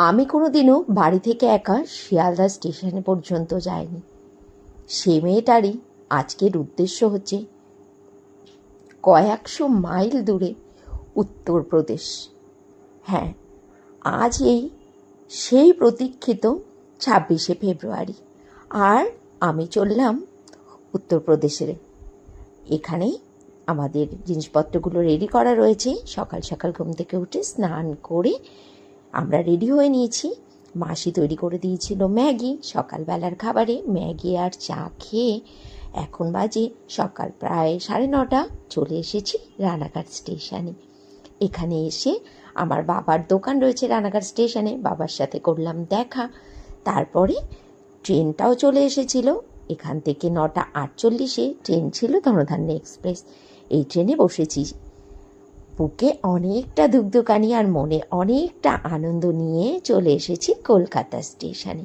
আমি কোনোদিনও বাড়ি থেকে একা শিয়ালদা স্টেশনে পর্যন্ত যাইনি। সে মেয়েটারই আজকের উদ্দেশ্য হচ্ছে কয়েকশো মাইল দূরে উত্তরপ্রদেশ। হ্যাঁ, আজ সেই প্রতীক্ষিত 26শে ফেব্রুয়ারি, আর আমি চললাম উত্তরপ্রদেশে। এখানে আমাদের জিনিসপত্রগুলো রেডি করা রয়েছে। সকাল সকাল ঘুম থেকে উঠে স্নান করে আমরা রেডি হয়ে নিয়েছি। মাসি তৈরি করে দিয়েছিল ম্যাগি সকালবেলার খাবারে। ম্যাগি আর চা খেয়ে এখন বাজে সকাল প্রায় 9:30। চলে এসেছি রানাঘাট স্টেশনে। এখানে এসে আমার বাবার দোকান রয়েছে রানাঘাট স্টেশনে, বাবার সাথে করলাম দেখা। তারপরে ট্রেনটাও চলে এসেছিল। এখান থেকে 9:48 ট্রেন ছিল ধনধান্য এক্সপ্রেস। এই ট্রেনে বসেছি। বুকে অনেকটা ধুকধুকানি আর মনে অনেকটা আনন্দ নিয়ে চলে এসেছি কলকাতা স্টেশনে।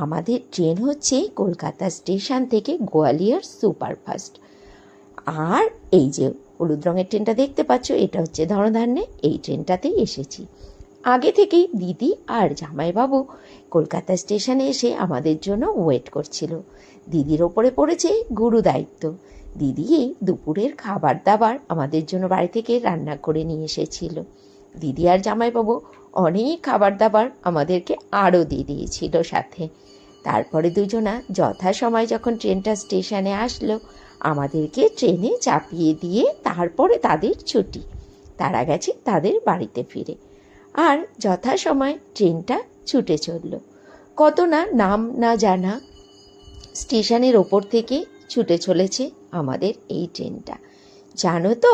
আমাদের ট্রেন হচ্ছে কলকাতা স্টেশন থেকে গোয়ালিয়র সুপারফাস্ট। আর এই যে হলুদ রঙের ট্রেনটা দেখতে পাচ্ছ, এটা হচ্ছে ধনধান্যে। এই ট্রেনটাতেই এসেছি। আগে থেকেই দিদি আর জামাইবাবু কলকাতা স্টেশনে এসে আমাদের জন্য ওয়েট করছিল। দিদির ওপরে পড়েছে গুরু দায়িত্ব। দিদি এই দুপুরের খাবার দাবার আমাদের জন্য বাড়ি থেকে রান্না করে নিয়ে এসেছিল। দিদি আর জামাইবাবু অনেক খাবার দাবার আমাদেরকে আরও দিয়ে দিয়েছিল সাথে। তারপরে দুজনা যথাসময় যখন ট্রেনটা স্টেশনে আসলো, আমাদেরকে ট্রেনে চাপিয়ে দিয়ে তারপরে তাদের ছুটি। তারা গেছে তাদের বাড়িতে ফিরে। আর যথাসময় ট্রেনটা ছুটে চলল। কত না নাম না জানা স্টেশনের ওপর থেকে ছুটে চলেছে আমাদের এই ট্রেনটা। জানো তো,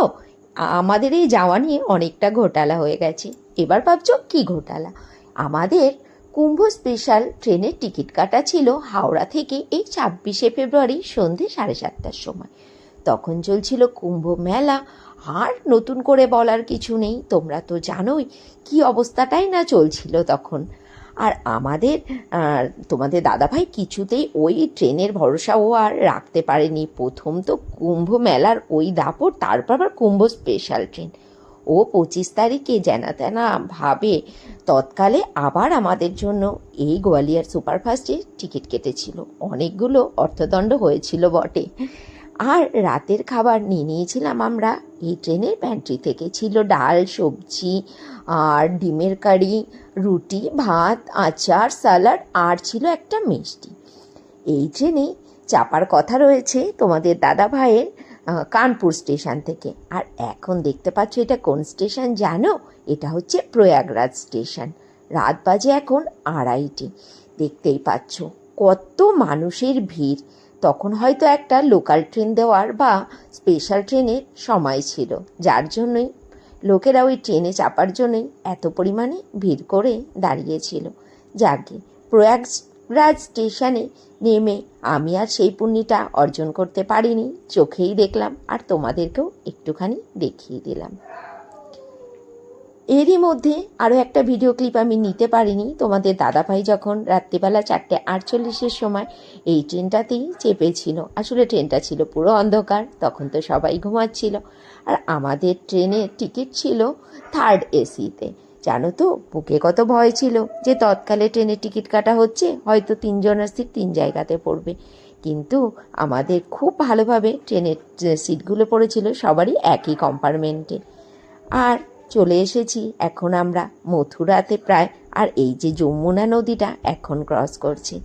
আমাদের এই যাওয়া নিয়ে অনেকটা ঘোটালা হয়ে গেছে। এবার ভাবছো কী ঘোটালা? আমাদের কুম্ভ স্পেশাল ট্রেনের টিকিট কাটা ছিল হাওড়া থেকে এই 26শে ফেব্রুয়ারি সন্ধে 7:30টার সময়। তখন চলছিল কুম্ভ মেলা। আর নতুন করে বলার কিছু নেই, তোমরা তো জানোই কি অবস্থাটাই না চলছিল তখন। আর তোমাদের দাদাভাই কিছুতেই ওই ট্রেনের ভরসাও আর রাখতে পারেনি। প্রথম তো কুম্ভ মেলার ওই দাপট, তারপর আবার কুম্ভ স্পেশাল ট্রেন। ও 25 তারিখে জানা তেনা ভাবে তৎকালে আবার আমাদের জন্য এই গোয়ালিয়র সুপারফাস্টে টিকিট কেটেছিল। অনেকগুলো অর্থদণ্ড হয়েছিল বটে। আর রাতের খাবার নিয়ে নিয়েছিলাম আমরা এই ট্রেনের প্যান্ট্রি থেকে। ছিল ডাল, সবজি আর ডিমের কারি, রুটি, ভাত, আচার, স্যালাড, আর ছিল একটা মিষ্টি। এই ট্রেনে চাপার কথা রয়েছে তোমাদের দাদা ভাইয়ের কানপুর স্টেশন থেকে। আর এখন দেখতে পাচ্ছ এটা কোন স্টেশন জানো? এটা হচ্ছে প্রয়াগরাজ স্টেশন। রাত বাজে এখন 2:30। দেখতেই পাচ্ছ কত মানুষের ভিড়। তখন হয়তো একটা লোকাল ট্রেন দেওয়ার বা স্পেশাল ট্রেনের সময় ছিল, যার জন্যই লোকেরা ওই ট্রেনে চাপার জন্যই এত পরিমাণে ভিড় করে দাঁড়িয়েছিল। যাকে প্রয়াগরাজ স্টেশনে নেমে আমি আর সেই পুণ্যটা অর্জন করতে পারিনি, চোখেই দেখলাম আর তোমাদেরকেও একটুখানি দেখিয়ে দিলাম। এরই মধ্যে আরও একটা ভিডিও ক্লিপ আমি নিতে পারিনি। তোমাদের দাদাভাই যখন রাত্রিবেলা 4:48 সময় এই ট্রেনটাতেই চেপেছিল। আসলে ট্রেনটা ছিল পুরো অন্ধকার, তখন তো সবাই ঘুমাচ্ছিল। আর আমাদের ট্রেনের টিকিট ছিল 3rd AC-তে। জানো তো বুকে কত ভয় ছিল যে তৎকালে ট্রেনের টিকিট কাটা হচ্ছে, হয়তো 3 জনের সিট 3 জায়গাতে পড়বে। কিন্তু আমাদের খুব ভালোভাবে ট্রেনের সিটগুলো পড়েছিল সবারই একই কম্পার্টমেন্টে। আর চলে এসেছি এখন আমরা মথুরাতে প্রায়। আর এই যে যমুনা নদীটা এখন ক্রস করছে।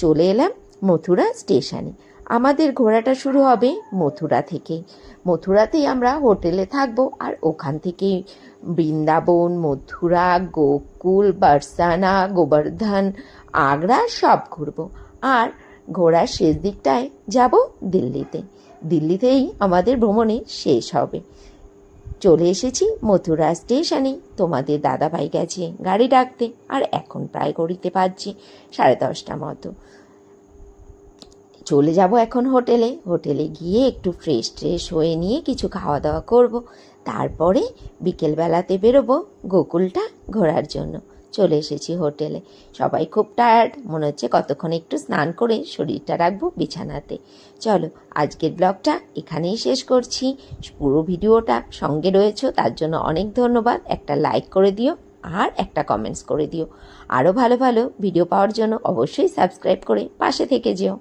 চলে এলাম মথুরা স্টেশনে। আমাদের ঘোরাটা শুরু হবে মথুরা থেকেই। মথুরাতেই আমরা হোটেলে থাকবো। আর ওখান থেকেই বৃন্দাবন, মথুরা, গোকুল, বারসানা, গোবর্ধন, আগ্রা সব ঘুরবো। আর ঘোরার শেষ দিকটায় যাব দিল্লিতে। দিল্লিতেই আমাদের ভ্রমণে শেষ হবে। চলে এসেছি মথুরা স্টেশনে। তোমাদের দাদাভাই গেছে গাড়ি ডাকতে। আর এখন প্রায় ঘড়িতে বাজছে 10:30 মতো। চলে যাব এখন হোটেলে। হোটেলে গিয়ে একটু ফ্রেশ হয়ে নিয়ে কিছু খাওয়া দাওয়া করব। তারপরে বিকেলবেলাতে বেরোবো গোকুলটা ঘোরার জন্য। চলে এসেছি হোটেলে। সবাই খুব টায়ার্ড, মনে হচ্ছে কতক্ষণ একটু স্নান করে শরীরটা রাখবো বিছানাতে। চলো আজকের ব্লগটা এখানেই শেষ করছি। পুরো ভিডিওটা সঙ্গে রয়েছে, তার জন্য অনেক ধন্যবাদ। একটা লাইক করে দিও। আর একটা কমেন্টস করে দিও। আরও ভালো ভালো ভিডিও পাওয়ার জন্য অবশ্যই সাবস্ক্রাইব করে পাশে থেকে যেও।